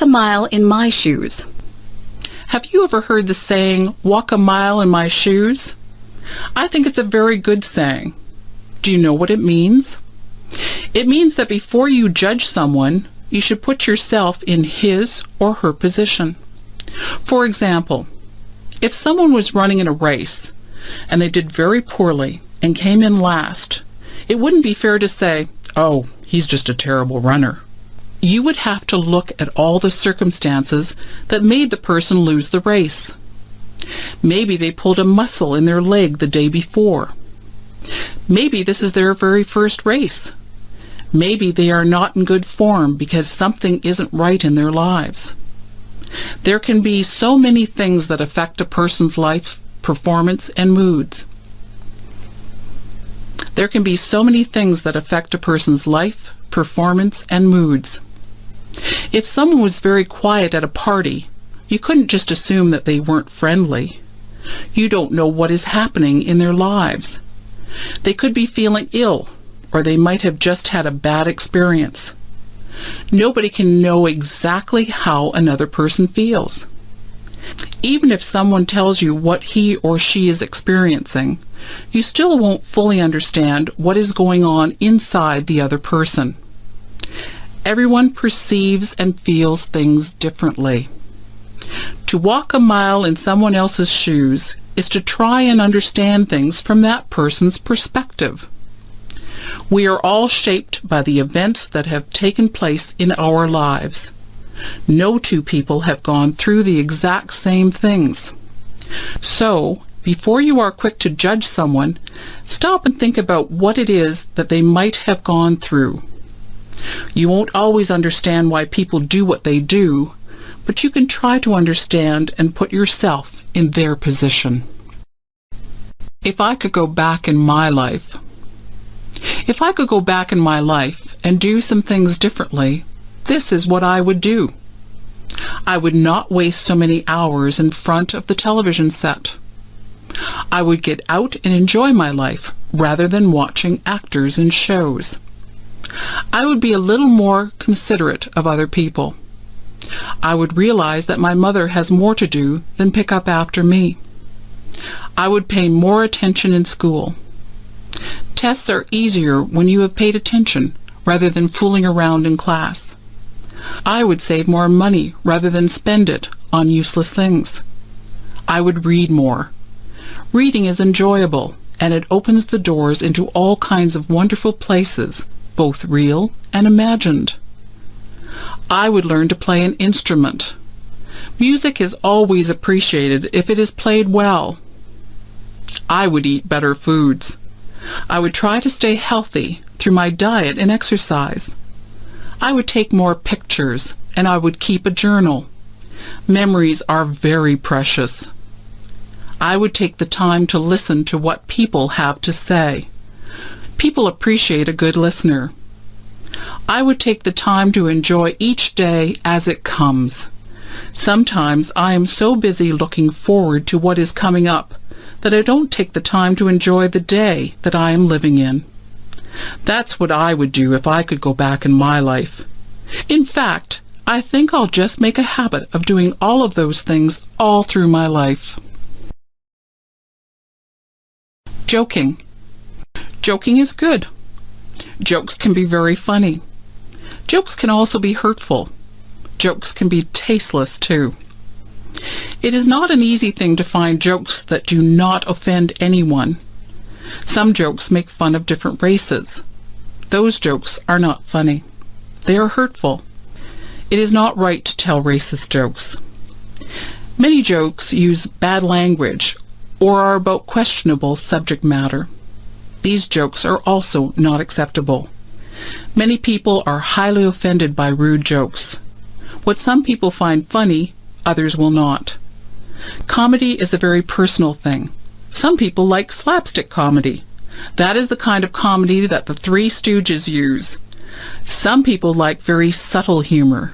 a mile in my shoes. Have you ever heard the saying, walk a mile in my shoes? I think it's a very good saying. Do you know what it means? It means that before you judge someone, you should put yourself in his or her position. For example, if someone was running in a race and they did very poorly and came in last, it wouldn't be fair to say, oh, he's just a terrible runner. You would have to look at all the circumstances that made the person lose the race. Maybe they pulled a muscle in their leg the day before. Maybe this is their very first race. Maybe they are not in good form because something isn't right in their lives. There can be so many things that affect a person's life, performance, and moods. There can be so many things that affect a person's life, performance, and moods. If someone was very quiet at a party, you couldn't just assume that they weren't friendly. You don't know what is happening in their lives. They could be feeling ill, or they might have just had a bad experience. Nobody can know exactly how another person feels. Even if someone tells you what he or she is experiencing, you still won't fully understand what is going on inside the other person. Everyone perceives and feels things differently. To walk a mile in someone else's shoes is to try and understand things from that person's perspective. We are all shaped by the events that have taken place in our lives. No two people have gone through the exact same things. So, before you are quick to judge someone, stop and think about what it is that they might have gone through. You won't always understand why people do what they do, but you can try to understand and put yourself in their position. If I could go back in my life, and do some things differently, this is what I would do. I would not waste so many hours in front of the television set. I would get out and enjoy my life rather than watching actors in shows. I would be a little more considerate of other people. I would realize that my mother has more to do than pick up after me. I would pay more attention in school. Tests are easier when you have paid attention rather than fooling around in class. I would save more money rather than spend it on useless things. I would read more. Reading is enjoyable, and it opens the doors into all kinds of wonderful places, both real and imagined. I would learn to play an instrument. Music is always appreciated if it is played well. I would eat better foods. I would try to stay healthy through my diet and exercise. I would take more pictures, and I would keep a journal. Memories are very precious. I would take the time to listen to what people have to say. People appreciate a good listener. I would take the time to enjoy each day as it comes. Sometimes I am so busy looking forward to what is coming up that I don't take the time to enjoy the day that I am living in. That's what I would do if I could go back in my life. In fact, I think I'll just make a habit of doing all of those things all through my life. Joking. Joking is good. Jokes can be very funny. Jokes can also be hurtful. Jokes can be tasteless too. It is not an easy thing to find jokes that do not offend anyone. Some jokes make fun of different races. Those jokes are not funny. They are hurtful. It is not right to tell racist jokes. Many jokes use bad language or are about questionable subject matter. These jokes are also not acceptable. Many people are highly offended by rude jokes. What some people find funny, others will not. Comedy is a very personal thing. Some people like slapstick comedy. That is the kind of comedy that the Three Stooges use. Some people like very subtle humor.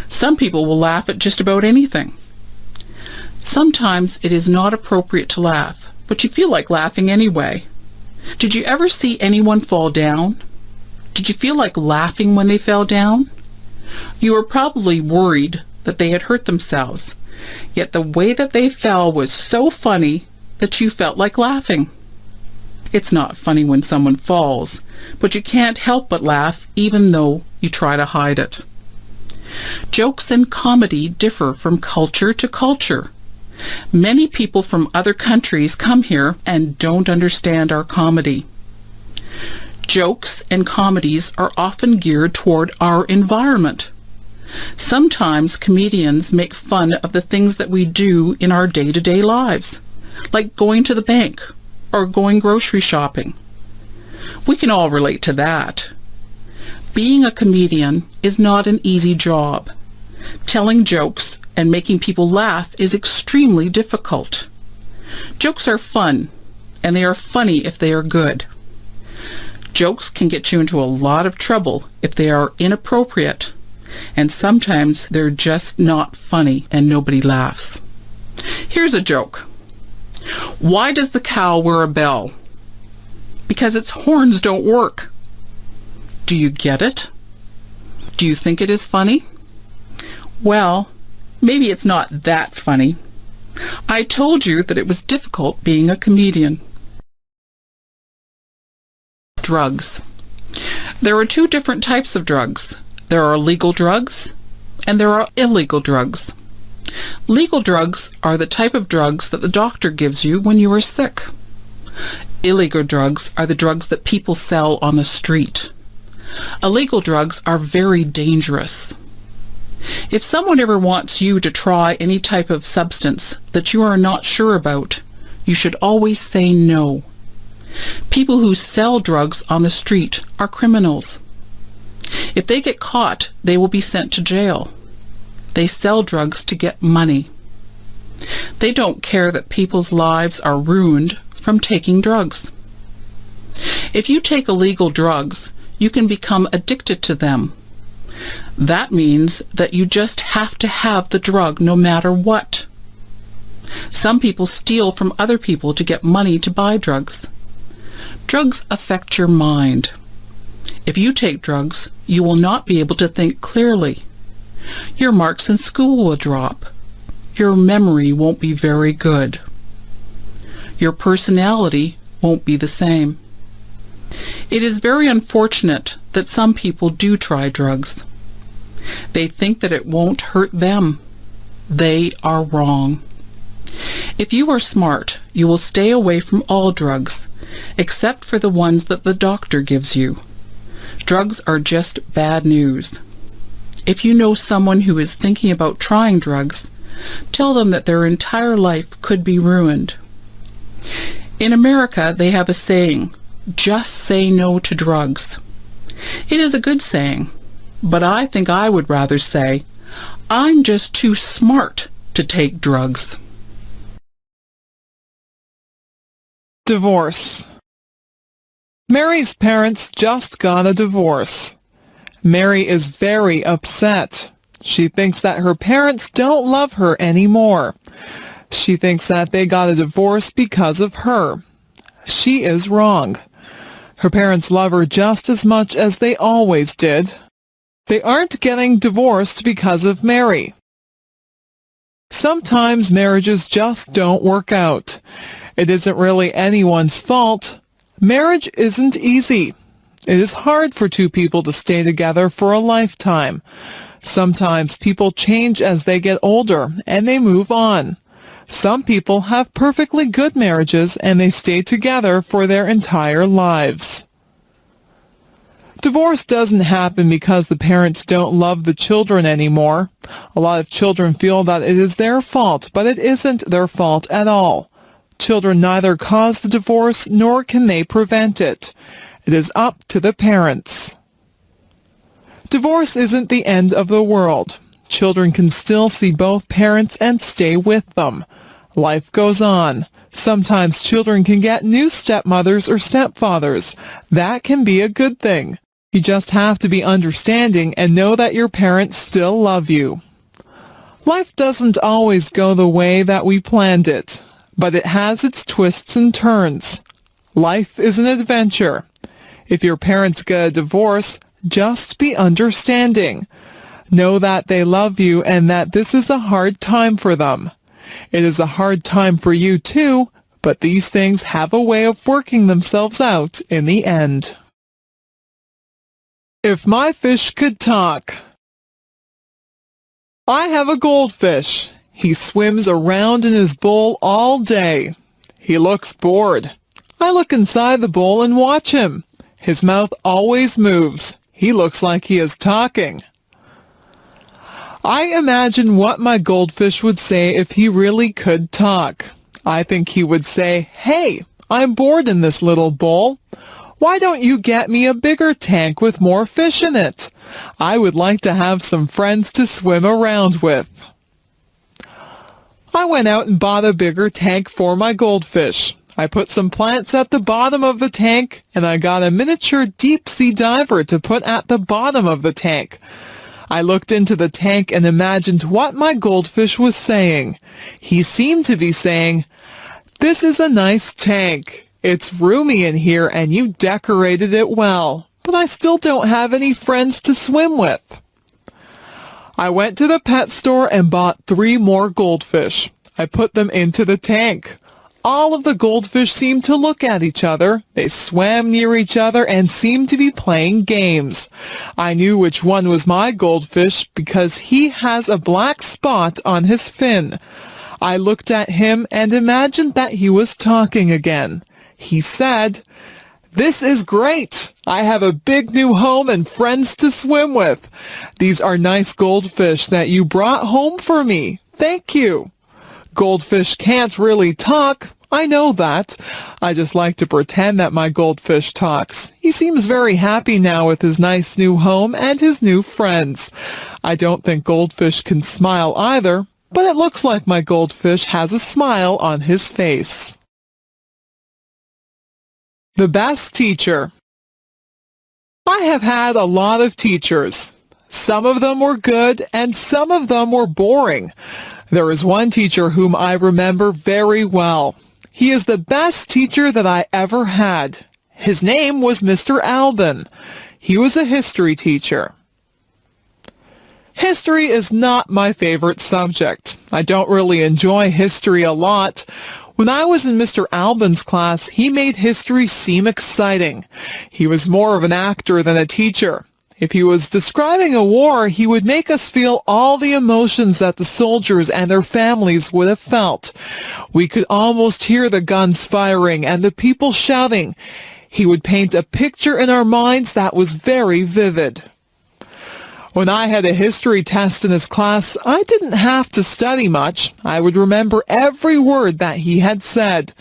Some people will laugh at just about anything. Sometimes it is not appropriate to laugh, but you feel like laughing anyway. Did you ever see anyone fall down? Did you feel like laughing when they fell down? You were probably worried that they had hurt themselves, yet the way that they fell was so funny that you felt like laughing. It's not funny when someone falls, but you can't help but laugh even though you try to hide it. Jokes and comedy differ from culture to culture. Many people from other countries come here and don't understand our comedy. Jokes and comedies are often geared toward our environment. Sometimes comedians make fun of the things that we do in our day-to-day lives, like going to the bank or going grocery shopping. We can all relate to that. Being a comedian is not an easy job. Telling jokes and making people laugh is extremely difficult. Jokes are fun, and they are funny if they are good. Jokes can get you into a lot of trouble if they are inappropriate, and sometimes they're just not funny and nobody laughs. Here's a joke. Why does the cow wear a bell? Because its horns don't work. Do you get it? Do you think it is funny? Well, maybe it's not that funny. I told you that it was difficult being a comedian. Drugs. There are two different types of drugs. There are legal drugs and there are illegal drugs. Legal drugs are the type of drugs that the doctor gives you when you are sick. Illegal drugs are the drugs that people sell on the street. Illegal drugs are very dangerous. If someone ever wants you to try any type of substance that you are not sure about, you should always say no. People who sell drugs on the street are criminals. If they get caught, they will be sent to jail. They sell drugs to get money. They don't care that people's lives are ruined from taking drugs. If you take illegal drugs, you can become addicted to them. That means that you just have to have the drug no matter what. Some people steal from other people to get money to buy drugs. Drugs affect your mind. If you take drugs, you will not be able to think clearly. Your marks in school will drop. Your memory won't be very good. Your personality won't be the same. It is very unfortunate that some people do try drugs. They think that it won't hurt them. They are wrong. If you are smart, you will stay away from all drugs, except for the ones that the doctor gives you. Drugs are just bad news. If you know someone who is thinking about trying drugs, tell them that their entire life could be ruined. In America, they have a saying, "Just say no to drugs." It is a good saying, but I think I would rather say, "I'm just too smart to take drugs." Divorce. Mary's parents just got a divorce. Mary is very upset. She thinks that her parents don't love her anymore. She thinks that they got a divorce because of her. She is wrong. Her parents love her just as much as they always did. They aren't getting divorced because of Mary. Sometimes marriages just don't work out. It isn't really anyone's fault. Marriage isn't easy. It is hard for two people to stay together for a lifetime. Sometimes people change as they get older and they move on. Some people have perfectly good marriages and they stay together for their entire lives. Divorce doesn't happen because the parents don't love the children anymore. A lot of children feel that it is their fault, but it isn't their fault at all. Children neither cause the divorce nor can they prevent it. It is up to the parents. Divorce isn't the end of the world. Children can still see both parents and stay with them. Life goes on. Sometimes children can get new stepmothers or stepfathers. That can be a good thing. You just have to be understanding and know that your parents still love you. Life doesn't always go the way that we planned it, but it has its twists and turns. Life is an adventure. If your parents get a divorce, just be understanding. Know that they love you and that this is a hard time for them. It is a hard time for you too, but these things have a way of working themselves out in the end. If my fish could talk. I have a goldfish. He swims around in his bowl all day. He looks bored. I look inside the bowl and watch him. His mouth always moves. He looks like he is talking. I imagine what my goldfish would say if he really could talk. I think he would say, "Hey, I'm bored in this little bowl. Why don't you get me a bigger tank with more fish in it? I would like to have some friends to swim around with." I went out and bought a bigger tank for my goldfish. I put some plants at the bottom of the tank, and I got a miniature deep-sea diver to put at the bottom of the tank. I looked into the tank and imagined what my goldfish was saying. He seemed to be saying, "This is a nice tank. It's roomy in here and you decorated it well, but I still don't have any friends to swim with." I went to the pet store and bought 3 more goldfish. I put them into the tank. All of the goldfish seemed to look at each other. They swam near each other and seemed to be playing games. I knew which one was my goldfish because he has a black spot on his fin. I looked at him and imagined that he was talking again. He said, "This is great. I have a big new home and friends to swim with. These are nice goldfish that you brought home for me. Thank you." Goldfish can't really talk. I know that. I just like to pretend that my goldfish talks. He seems very happy now with his nice new home and his new friends. I don't think goldfish can smile either, but it looks like my goldfish has a smile on his face. The best teacher. I have had a lot of teachers. Some of them were good and some of them were boring. There is one teacher whom I remember very well. He is the best teacher that I ever had. His name was Mr. Alban. He was a history teacher. History is not my favorite subject. I don't really enjoy history a lot. When I was in Mr. Alban's class, he made history seem exciting. He was more of an actor than a teacher. If he was describing a war, he would make us feel all the emotions that the soldiers and their families would have felt. We could almost hear the guns firing and the people shouting. He would paint a picture in our minds that was very vivid. When I had a history test in his class, I didn't have to study much. I would remember every word that he had said.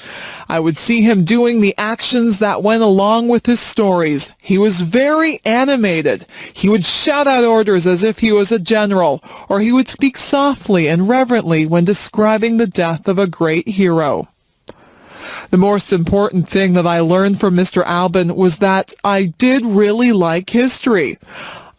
I would see him doing the actions that went along with his stories. He was very animated. He would shout out orders as if he was a general, or he would speak softly and reverently when describing the death of a great hero. The most important thing that I learned from Mr. Alban was that I did really like history.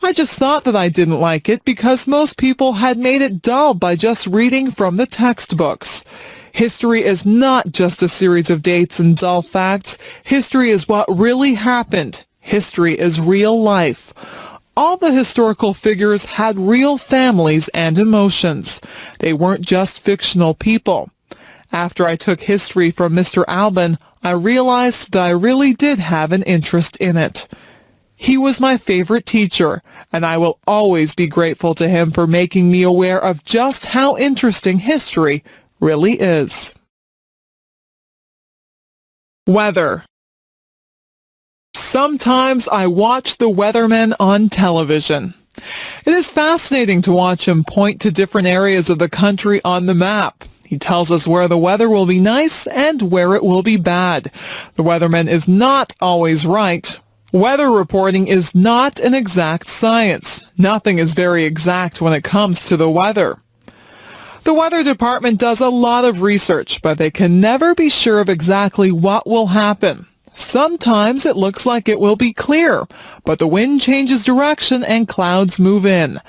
I just thought that I didn't like it because most people had made it dull by just reading from the textbooks. History is not just a series of dates and dull facts. History is what really happened. History is real life. All the historical figures had real families and emotions. They weren't just fictional people. After I took history from Mr. Alban, I realized that I really did have an interest in it. He was my favorite teacher, and I will always be grateful to him for making me aware of just how interesting history really is. Weather. Sometimes I watch the weathermen on television. It is fascinating to watch him point to different areas of the country on the map. He tells us where the weather will be nice and where it will be bad. The weatherman is not always right. Weather reporting is not an exact science. Nothing is very exact when it comes to the weather. The weather department does a lot of research, but they can never be sure of exactly what will happen. Sometimes it looks like it will be clear, but the wind changes direction and clouds move in.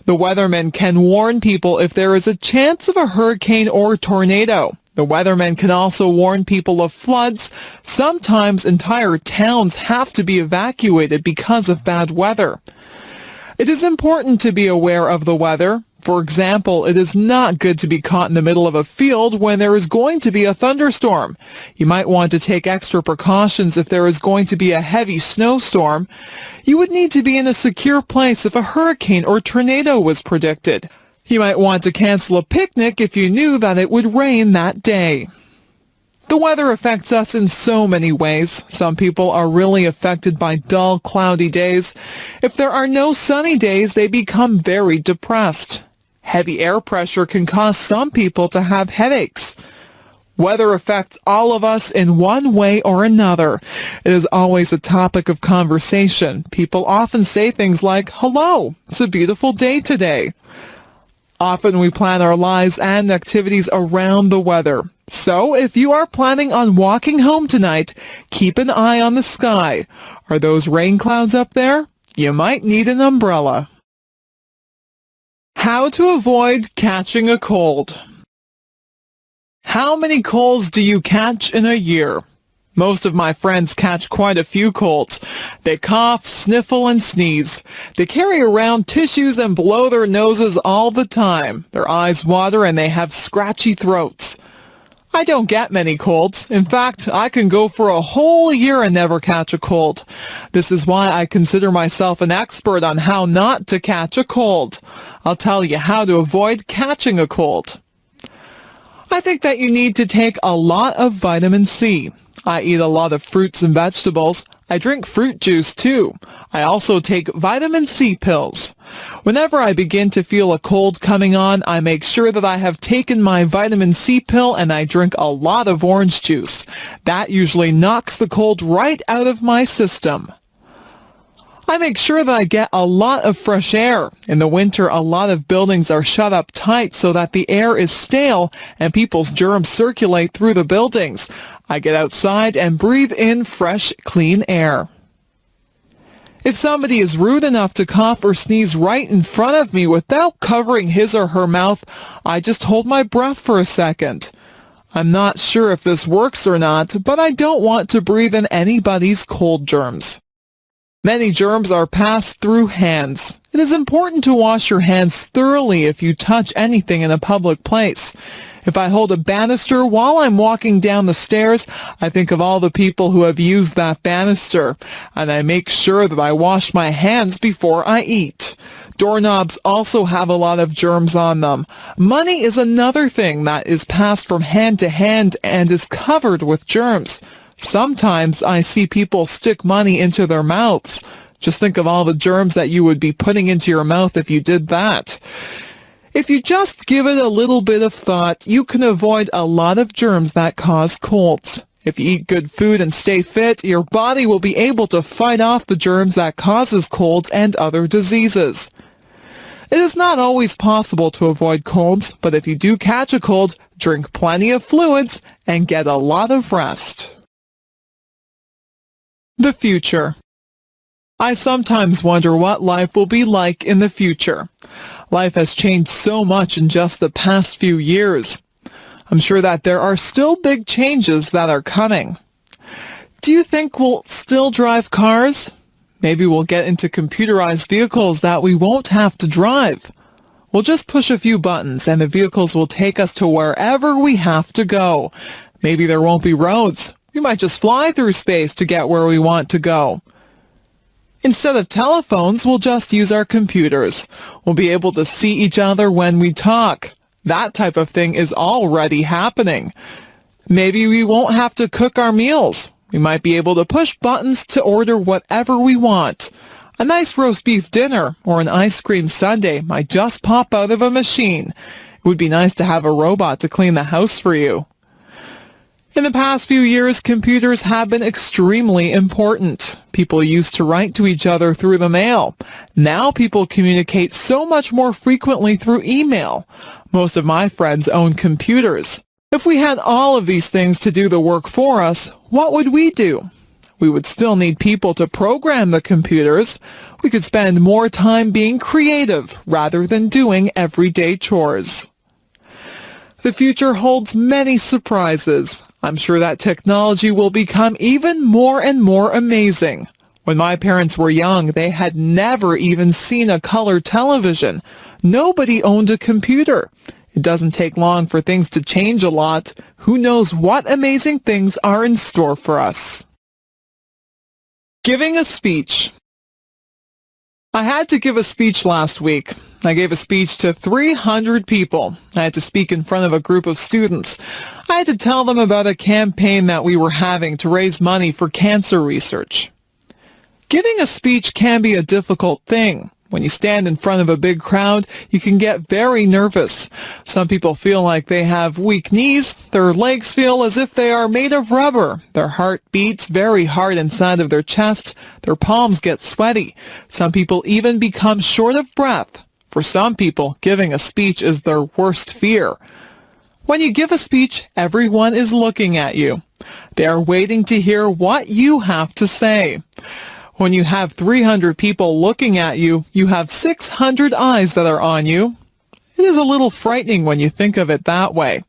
The weathermen can warn people if there is a chance of a hurricane or tornado. The weathermen can also warn people of floods. Sometimes entire towns have to be evacuated because of bad weather. It is important to be aware of the weather. For example, it is not good to be caught in the middle of a field when there is going to be a thunderstorm. You might want to take extra precautions if there is going to be a heavy snowstorm. You would need to be in a secure place if a hurricane or tornado was predicted. You might want to cancel a picnic if you knew that it would rain that day. The weather affects us in so many ways. Some people are really affected by dull, cloudy days. If there are no sunny days, they become very depressed. Heavy air pressure can cause some people to have headaches. Weather affects all of us in one way or another. It is always a topic of conversation. People often say things like, "Hello, it's a beautiful day today." Often we plan our lives and activities around the weather. So if you are planning on walking home tonight, keep an eye on the sky. Are those rain clouds up there? You might need an umbrella. How to avoid catching a cold. How many colds do you catch in a year? Most of my friends catch quite a few colds. They cough, sniffle, and sneeze. They carry around tissues and blow their noses all the time. Their eyes water and they have scratchy throats. I don't get many colds. In fact, I can go for a whole year and never catch a cold. This is why I consider myself an expert on how not to catch a cold. I'll tell you how to avoid catching a cold. I think that you need to take a lot of vitamin C. I eat a lot of fruits and vegetables. I drink fruit juice too. I also take vitamin C pills. Whenever I begin to feel a cold coming on, I make sure that I have taken my vitamin C pill and I drink a lot of orange juice. That usually knocks the cold right out of my system. I make sure that I get a lot of fresh air. In the winter, a lot of buildings are shut up tight so that the air is stale and people's germs circulate through the buildings. I get outside and breathe in fresh, clean air. If somebody is rude enough to cough or sneeze right in front of me without covering his or her mouth, I just hold my breath for a second. I'm not sure if this works or not, but I don't want to breathe in anybody's cold germs. Many germs are passed through hands. It is important to wash your hands thoroughly if you touch anything in a public place. If I hold a banister while I'm walking down the stairs, I think of all the people who have used that banister, and I make sure that I wash my hands before I eat. Doorknobs also have a lot of germs on them. Money is another thing that is passed from hand to hand and is covered with germs. Sometimes I see people stick money into their mouths. Just think of all the germs that you would be putting into your mouth if you did that. If you just give it a little bit of thought, you can avoid a lot of germs that cause colds. If you eat good food and stay fit, your body will be able to fight off the germs that causes colds and other diseases. It is not always possible to avoid colds, but if you do catch a cold, drink plenty of fluids and get a lot of rest. The future. I sometimes wonder what life will be like in the future. Life has changed so much in just the past few years. I'm sure that there are still big changes that are coming. Do you think we'll still drive cars? Maybe we'll get into computerized vehicles that we won't have to drive. We'll just push a few buttons and the vehicles will take us to wherever we have to go. Maybe there won't be roads. We might just fly through space to get where we want to go. Instead of telephones, we'll just use our computers. We'll be able to see each other when we talk. That type of thing is already happening. Maybe we won't have to cook our meals. We might be able to push buttons to order whatever we want. A nice roast beef dinner or an ice cream sundae might just pop out of a machine. It would be nice to have a robot to clean the house for you. In the past few years, computers have been extremely important. People used to write to each other through the mail. Now people communicate so much more frequently through email. Most of my friends own computers. If we had all of these things to do the work for us, what would we do? We would still need people to program the computers. We could spend more time being creative rather than doing everyday chores. The future holds many surprises. I'm sure that technology will become even more and more amazing. When my parents were young, they had never even seen a color television. Nobody owned a computer. It doesn't take long for things to change a lot. Who knows what amazing things are in store for us? Giving a speech. I had to give a speech last week. I gave a speech to 300 people. I had to speak in front of a group of students. I had to tell them about a campaign that we were having to raise money for cancer research. Giving a speech can be a difficult thing. When you stand in front of a big crowd, you can get very nervous. Some people feel like they have weak knees. Their legs feel as if they are made of rubber. Their heart beats very hard inside of their chest. Their palms get sweaty. Some people even become short of breath. For some people, giving a speech is their worst fear. When you give a speech, everyone is looking at you. They are waiting to hear what you have to say. When you have 300 people looking at you, you have 600 eyes that are on you. It is a little frightening when you think of it that way.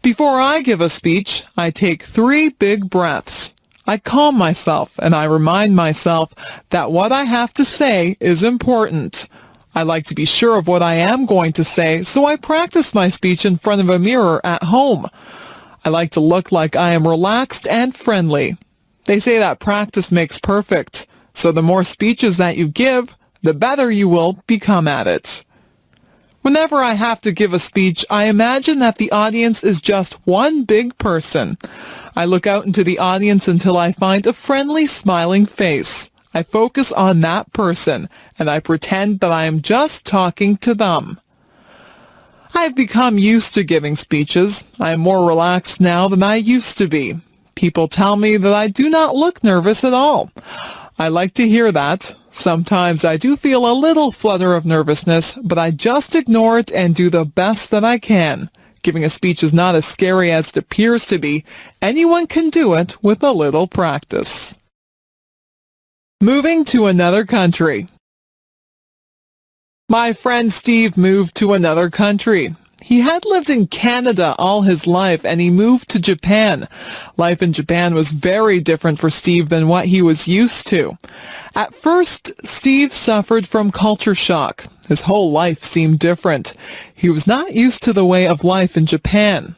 Before I give a speech, I take 3 big breaths. I calm myself and I remind myself that what I have to say is important. I like to be sure of what I am going to say, so I practice my speech in front of a mirror at home. I like to look like I am relaxed and friendly. They say that practice makes perfect, so the more speeches that you give, the better you will become at it. Whenever I have to give a speech, I imagine that the audience is just one big person. I look out into the audience until I find a friendly, smiling face. I focus on that person, and I pretend that I am just talking to them. I have become used to giving speeches. I am more relaxed now than I used to be. People tell me that I do not look nervous at all. I like to hear that. Sometimes I do feel a little flutter of nervousness, but I just ignore it and do the best that I can. Giving a speech is not as scary as it appears to be. Anyone can do it with a little practice. Moving to another country. My friend Steve moved to another country. He had lived in Canada all his life and he moved to Japan. Life in Japan was very different for Steve than what he was used to. At first, Steve suffered from culture shock. His whole life seemed different. He was not used to the way of life in Japan.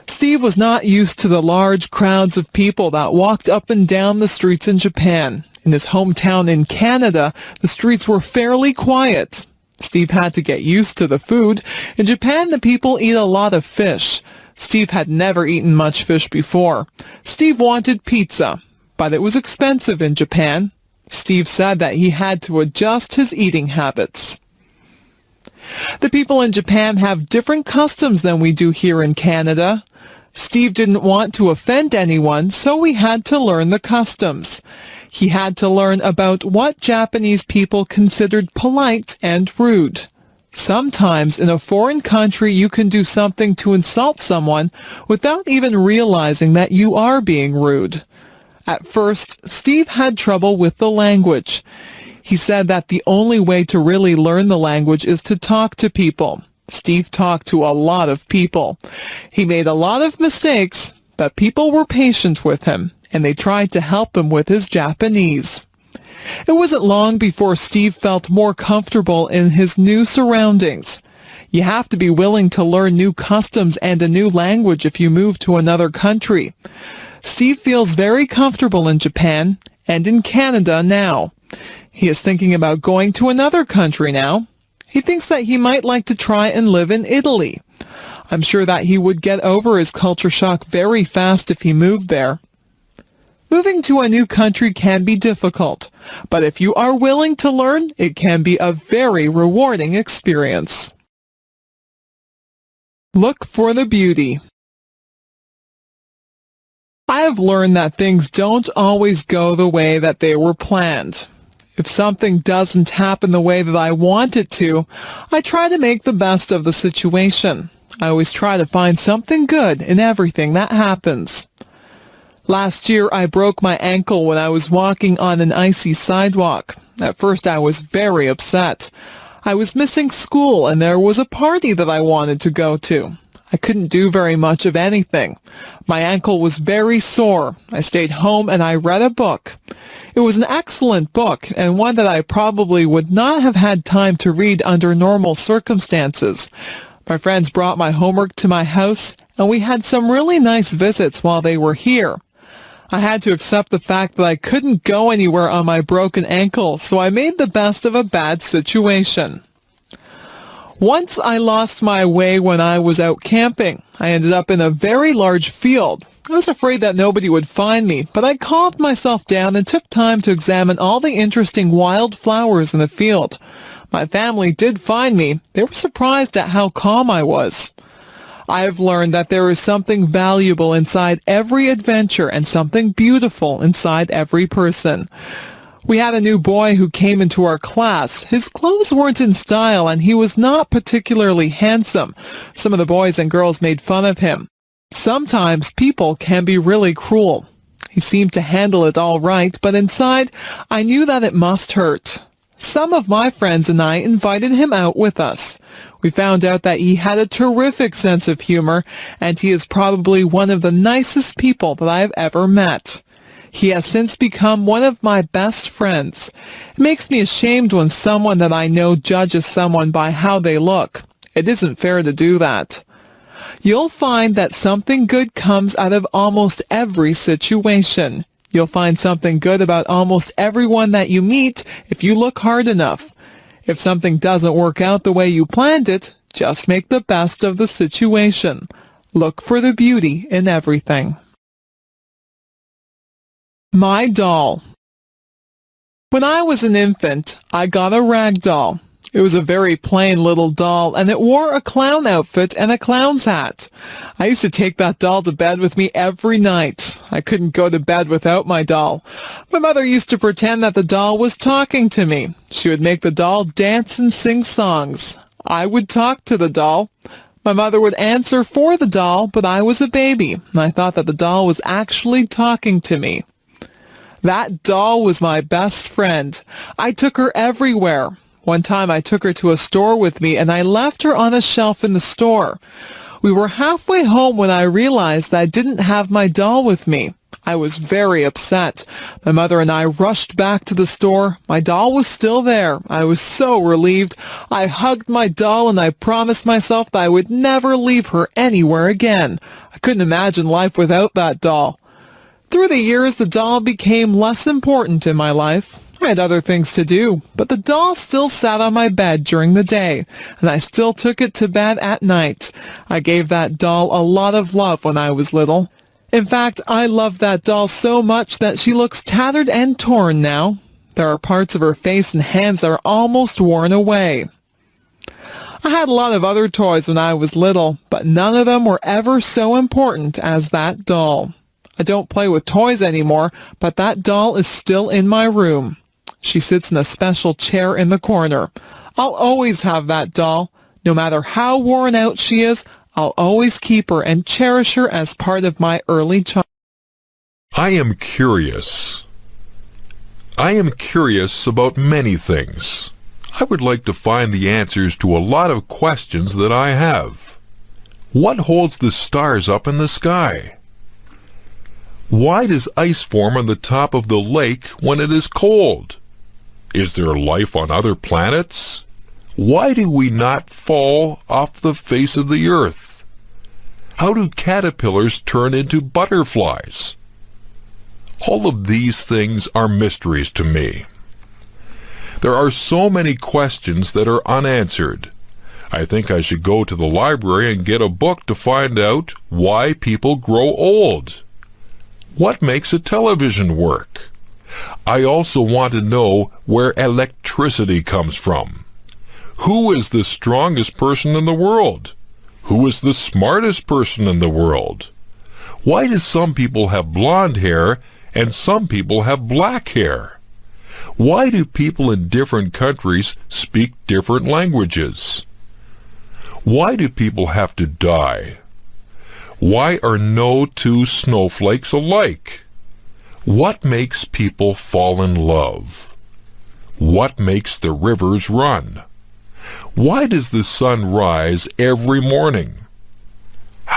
Steve was not used to the large crowds of people that walked up and down the streets in Japan. In his hometown in Canada, the streets were fairly quiet. Steve had to get used to the food. In Japan, the people eat a lot of fish. Steve had never eaten much fish before. Steve wanted pizza, but it was expensive in Japan. Steve said that he had to adjust his eating habits. The people in Japan have different customs than we do here in Canada. Steve didn't want to offend anyone, so he had to learn the customs. He had to learn about what Japanese people considered polite and rude. Sometimes in a foreign country you can do something to insult someone without even realizing that you are being rude. At first, Steve had trouble with the language. He said that the only way to really learn the language is to talk to people. Steve talked to a lot of people. He made a lot of mistakes, but people were patient with him, and they tried to help him with his Japanese. It wasn't long before Steve felt more comfortable in his new surroundings. You have to be willing to learn new customs and a new language if you move to another country. Steve feels very comfortable in Japan and in Canada now. He is thinking about going to another country now. He thinks that he might like to try and live in Italy. I'm sure that he would get over his culture shock very fast if he moved there. Moving to a new country can be difficult, but if you are willing to learn, it can be a very rewarding experience. Look for the beauty. I have learned that things don't always go the way that they were planned. If something doesn't happen the way that I want it to, I try to make the best of the situation. I always try to find something good in everything that happens. Last year, I broke my ankle when I was walking on an icy sidewalk. At first, I was very upset. I was missing school and there was a party that I wanted to go to. I couldn't do very much of anything. My ankle was very sore. I stayed home and I read a book. It was an excellent book, and one that I probably would not have had time to read under normal circumstances. My friends brought my homework to my house, and we had some really nice visits while they were here. I had to accept the fact that I couldn't go anywhere on my broken ankle, so I made the best of a bad situation. Once I lost my way when I was out camping. I ended up in a very large field. I was afraid that nobody would find me, but I calmed myself down and took time to examine all the interesting wild flowers in the field. My family did find me. They were surprised at how calm I was. I have learned that there is something valuable inside every adventure and something beautiful inside every person. We had a new boy who came into our class. His clothes weren't in style and he was not particularly handsome. Some of the boys and girls made fun of him. Sometimes people can be really cruel. He seemed to handle it all right, but inside I knew that it must hurt. Some of my friends and I invited him out with us. We found out that he had a terrific sense of humor, and he is probably one of the nicest people that I have ever met. He has since become one of my best friends. It makes me ashamed when someone that I know judges someone by how they look. It isn't fair to do that. You'll find that something good comes out of almost every situation. You'll find something good about almost everyone that you meet if you look hard enough. If something doesn't work out the way you planned it, just make the best of the situation. Look for the beauty in everything. My doll. When I was an infant, I got a rag doll. It was a very plain little doll, and it wore a clown outfit and a clown's hat. I used to take that doll to bed with me every night. I couldn't go to bed without my doll. My mother used to pretend that the doll was talking to me. She would make the doll dance and sing songs. I would talk to the doll. My mother would answer for the doll, but I was a baby, and I thought that the doll was actually talking to me. That doll was my best friend. I took her everywhere. One time I took her to a store with me and I left her on a shelf in the store. We were halfway home when I realized that I didn't have my doll with me. I was very upset. My mother and I rushed back to the store. My doll was still there. I was so relieved. I hugged my doll and I promised myself that I would never leave her anywhere again. I couldn't imagine life without that doll. Through the years, the doll became less important in my life. I had other things to do, but the doll still sat on my bed during the day, and I still took it to bed at night. I gave that doll a lot of love when I was little. In fact, I love that doll so much that she looks tattered and torn now. There are parts of her face and hands that are almost worn away. I had a lot of other toys when I was little, but none of them were ever so important as that doll. I don't play with toys anymore, but that doll is still in my room. She sits in a special chair in the corner. I'll always have that doll. No matter how worn out she is, I'll always keep her and cherish her as part of my early childhood. I am curious. I am curious about many things. I would like to find the answers to a lot of questions that I have. What holds the stars up in the sky? Why does ice form on the top of the lake when it is cold? Is there life on other planets? Why do we not fall off the face of the earth? How do caterpillars turn into butterflies? All of these things are mysteries to me. There are so many questions that are unanswered. I think I should go to the library and get a book to find out why people grow old. What makes a television work? I also want to know where electricity comes from. Who is the strongest person in the world? Who is the smartest person in the world? Why do some people have blonde hair and some people have black hair? Why do people in different countries speak different languages? Why do people have to die? Why are no two snowflakes alike? What makes people fall in love? What makes the rivers run? Why does the sun rise every morning?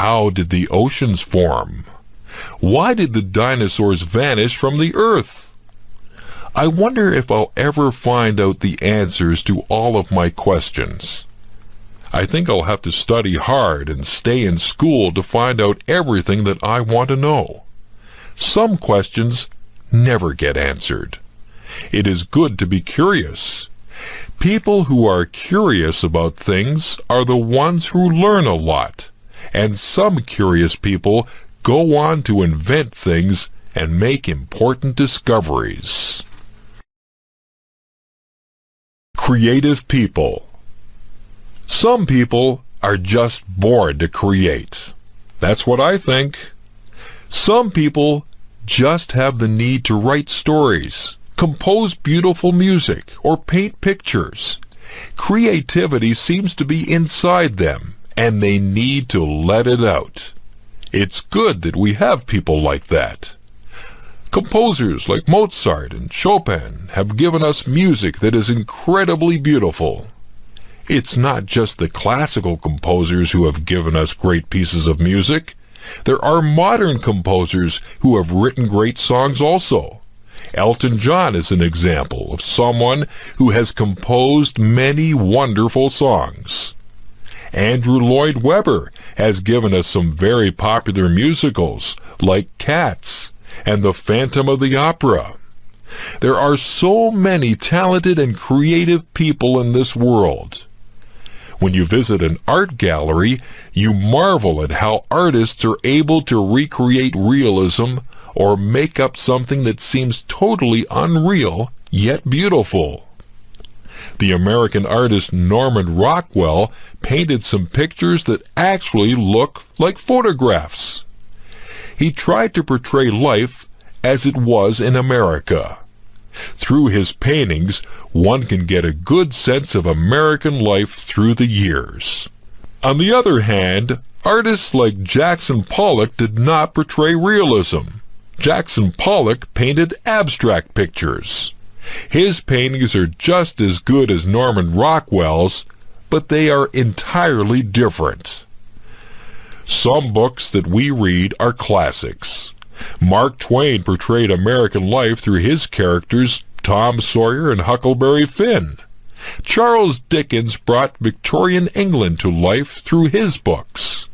How did the oceans form? Why did the dinosaurs vanish from the earth? I wonder if I'll ever find out the answers to all of my questions. I think I'll have to study hard and stay in school to find out everything that I want to know. Some questions never get answered. It is good to be curious. People who are curious about things are the ones who learn a lot, and some curious people go on to invent things and make important discoveries. Creative people. Some people are just born to create. That's what I think. Some people just have the need to write stories, compose beautiful music, or paint pictures. Creativity seems to be inside them, and they need to let it out. It's good that we have people like that. Composers like Mozart and Chopin have given us music that is incredibly beautiful. It's not just the classical composers who have given us great pieces of music. There are modern composers who have written great songs also. Elton John is an example of someone who has composed many wonderful songs. Andrew Lloyd Webber has given us some very popular musicals like Cats and The Phantom of the Opera. There are so many talented and creative people in this world. When you visit an art gallery, you marvel at how artists are able to recreate realism or make up something that seems totally unreal, yet beautiful. The American artist Norman Rockwell painted some pictures that actually look like photographs. He tried to portray life as it was in America. Through his paintings, one can get a good sense of American life through the years. On the other hand, artists like Jackson Pollock did not portray realism. Jackson Pollock painted abstract pictures. His paintings are just as good as Norman Rockwell's, but they are entirely different. Some books that we read are classics. Mark Twain portrayed American life through his characters Tom Sawyer and Huckleberry Finn. Charles Dickens brought Victorian England to life through his books.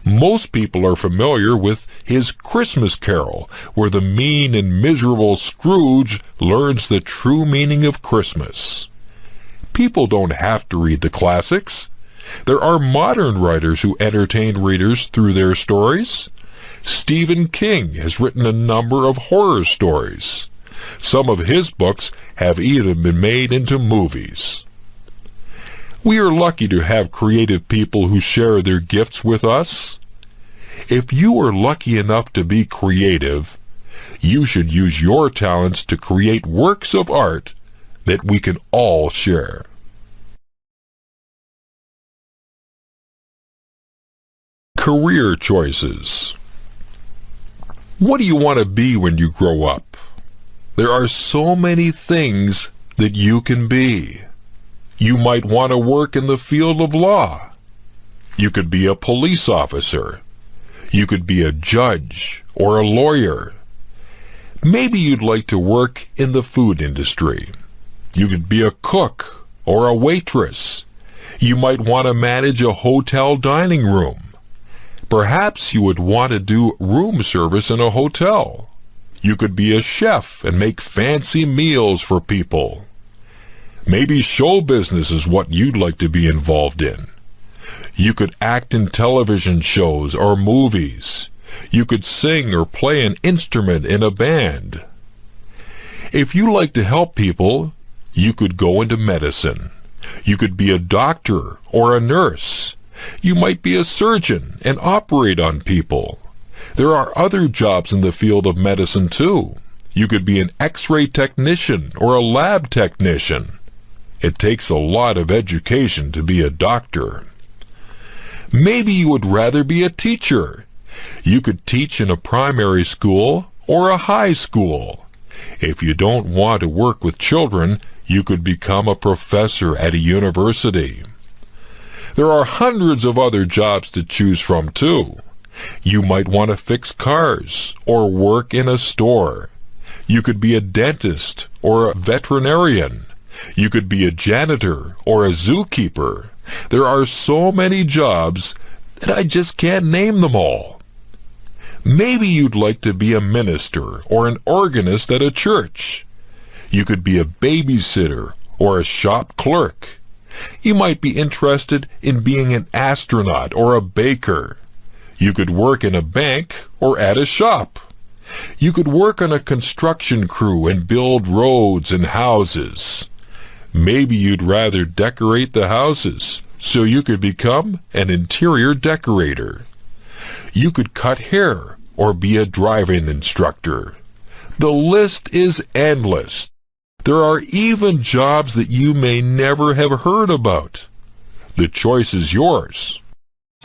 Most people are familiar with his Christmas Carol, where the mean and miserable Scrooge learns the true meaning of Christmas. People don't have to read the classics. There are modern writers who entertain readers through their stories. Stephen King has written a number of horror stories. Some of his books have even been made into movies. We are lucky to have creative people who share their gifts with us. If you are lucky enough to be creative, you should use your talents to create works of art that we can all share. Career choices. What do you want to be when you grow up? There are so many things that you can be. You might want to work in the field of law. You could be a police officer. You could be a judge or a lawyer. Maybe you'd like to work in the food industry. You could be a cook or a waitress. You might want to manage a hotel dining room. Perhaps you would want to do room service in a hotel. You could be a chef and make fancy meals for people. Maybe show business is what you'd like to be involved in. You could act in television shows or movies. You could sing or play an instrument in a band. If you like to help people, you could go into medicine. You could be a doctor or a nurse. You might be a surgeon and operate on people. There are other jobs in the field of medicine too. You could be an X-ray technician or a lab technician. It takes a lot of education to be a doctor. Maybe you would rather be a teacher. You could teach in a primary school or a high school. If you don't want to work with children, you could become a professor at a university. There are hundreds of other jobs to choose from, too. You might want to fix cars or work in a store. You could be a dentist or a veterinarian. You could be a janitor or a zookeeper. There are so many jobs that I just can't name them all. Maybe you'd like to be a minister or an organist at a church. You could be a babysitter or a shop clerk. You might be interested in being an astronaut or a baker. You could work in a bank or at a shop. You could work on a construction crew and build roads and houses. Maybe you'd rather decorate the houses, so you could become an interior decorator. You could cut hair or be a driving instructor. The list is endless. There are even jobs that you may never have heard about. The choice is yours.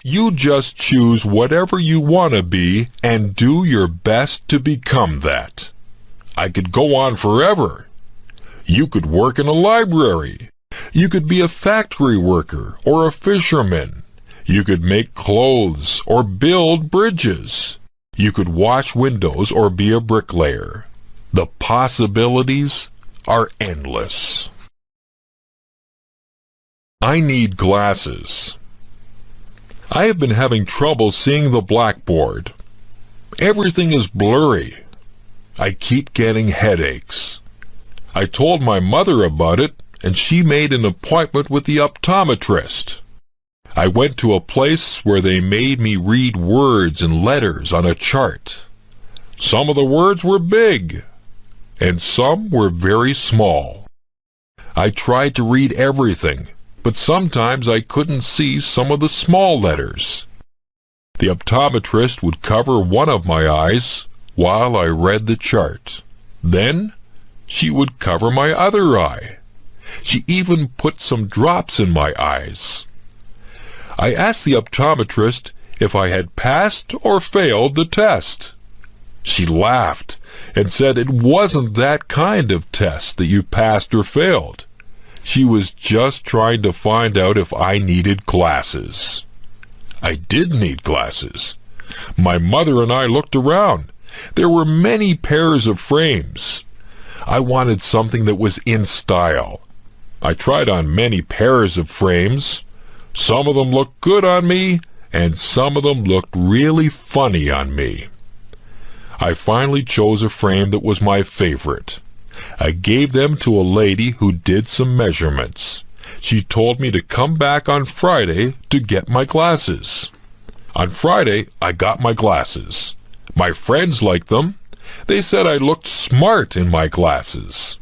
You just choose whatever you want to be and do your best to become that. I could go on forever. You could work in a library. You could be a factory worker or a fisherman. You could make clothes or build bridges. You could wash windows or be a bricklayer. The possibilities are endless. I need glasses. I have been having trouble seeing the blackboard. Everything is blurry. I keep getting headaches. I told my mother about it, and she made an appointment with the optometrist. I went to a place where they made me read words and letters on a chart. Some of the words were big, and some were very small. I tried to read everything, but sometimes I couldn't see some of the small letters. The optometrist would cover one of my eyes while I read the chart. Then she would cover my other eye. She even put some drops in my eyes. I asked the optometrist if I had passed or failed the test. She laughed and said it wasn't that kind of test that you passed or failed. She was just trying to find out if I needed glasses. I did need glasses. My mother and I looked around. There were many pairs of frames. I wanted something that was in style. I tried on many pairs of frames. Some of them looked good on me, and some of them looked really funny on me. I finally chose a frame that was my favorite. I gave them to a lady who did some measurements. She told me to come back on Friday to get my glasses. On Friday, I got my glasses. My friends liked them. They said I looked smart in my glasses.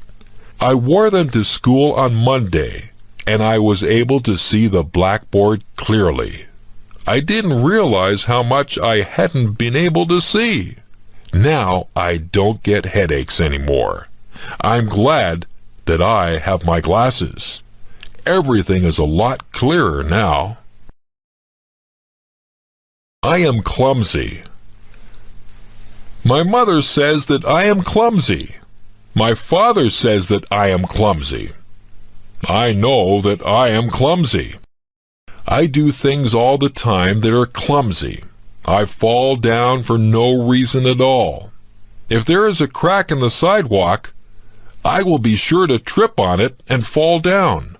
I wore them to school on Monday, and I was able to see the blackboard clearly. I didn't realize how much I hadn't been able to see. Now I don't get headaches anymore. I'm glad that I have my glasses. Everything is a lot clearer now. I am clumsy. My mother says that I am clumsy. My father says that I am clumsy. I know that I am clumsy. I do things all the time that are clumsy. I fall down for no reason at all. If there is a crack in the sidewalk, I will be sure to trip on it and fall down.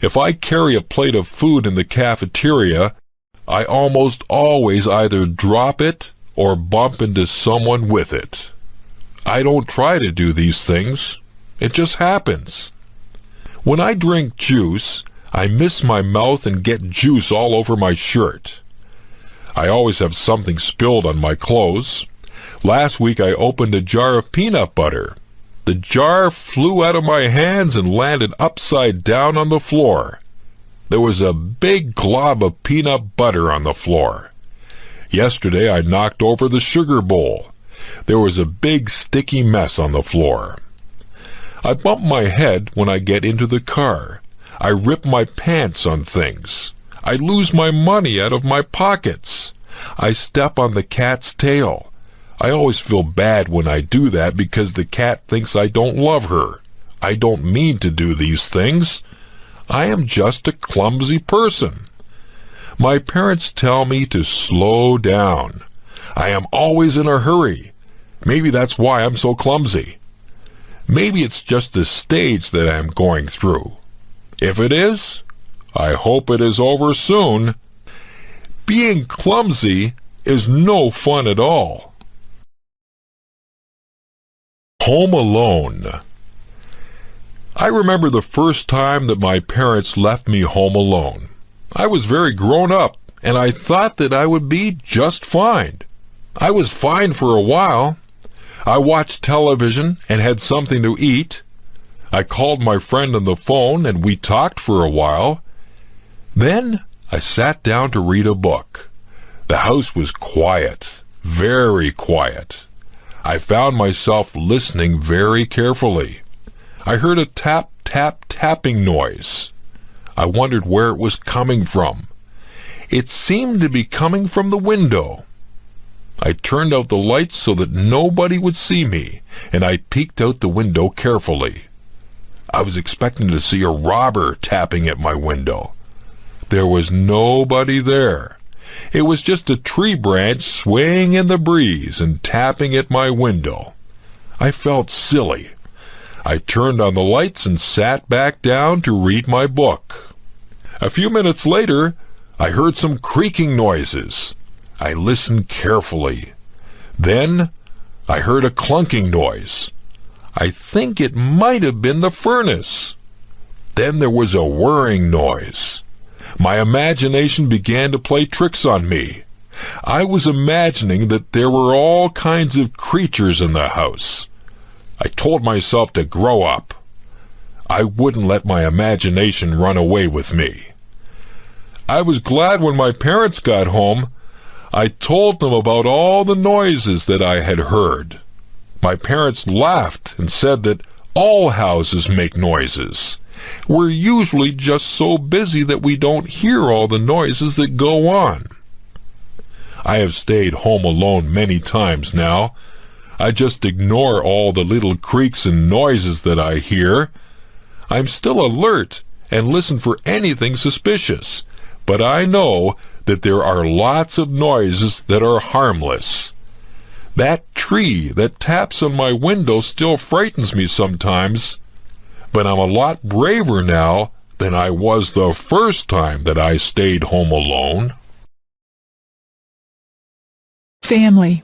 If I carry a plate of food in the cafeteria, I almost always either drop it or bump into someone with it. I don't try to do these things. It just happens. When I drink juice, I miss my mouth and get juice all over my shirt. I always have something spilled on my clothes. Last week I opened a jar of peanut butter. The jar flew out of my hands and landed upside down on the floor. There was a big glob of peanut butter on the floor. Yesterday I knocked over the sugar bowl. There was a big sticky mess on the floor. I bump my head when I get into the car. I rip my pants on things. I lose my money out of my pockets. I step on the cat's tail. I always feel bad when I do that because the cat thinks I don't love her. I don't mean to do these things. I am just a clumsy person. My parents tell me to slow down. I am always in a hurry. Maybe that's why I'm so clumsy. Maybe it's just a stage that I'm going through. If it is, I hope it is over soon. Being clumsy is no fun at all. Home alone. I remember the first time that my parents left me home alone. I was very grown up, and I thought that I would be just fine. I was fine for a while. I watched television and had something to eat. I called my friend on the phone and we talked for a while. Then I sat down to read a book. The house was quiet, very quiet. I found myself listening very carefully. I heard a tap, tap, tapping noise. I wondered where it was coming from. It seemed to be coming from the window. I turned out the lights so that nobody would see me, and I peeked out the window carefully. I was expecting to see a robber tapping at my window. There was nobody there. It was just a tree branch swaying in the breeze and tapping at my window. I felt silly. I turned on the lights and sat back down to read my book. A few minutes later, I heard some creaking noises. I listened carefully. Then I heard a clunking noise. I think it might have been the furnace. Then there was a whirring noise. My imagination began to play tricks on me. I was imagining that there were all kinds of creatures in the house. I told myself to grow up. I wouldn't let my imagination run away with me. I was glad when my parents got home. I told them about all the noises that I had heard. My parents laughed and said that all houses make noises. We're usually just so busy that we don't hear all the noises that go on. I have stayed home alone many times now. I just ignore all the little creaks and noises that I hear. I'm still alert and listen for anything suspicious, but I know that there are lots of noises that are harmless. That tree that taps on my window still frightens me sometimes, but I'm a lot braver now than I was the first time that I stayed home alone. Family.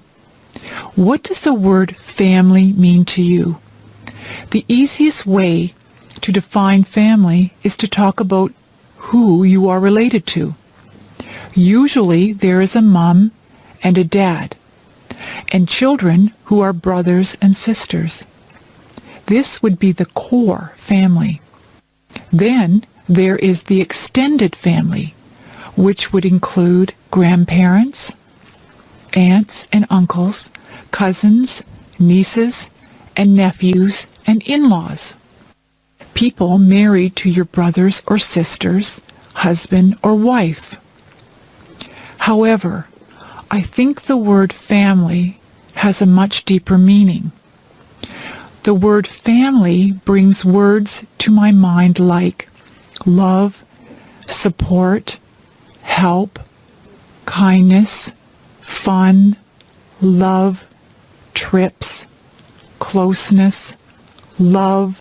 What does the word family mean to you? The easiest way to define family is to talk about who you are related to. Usually there is a mom and a dad, and children who are brothers and sisters. This would be the core family. Then there is the extended family, which would include grandparents, aunts and uncles, cousins, nieces, and nephews, and in-laws. People married to your brothers or sisters, husband or wife. However, I think the word family has a much deeper meaning. The word family brings words to my mind like love, support, help, kindness, fun, love, trips, closeness, love,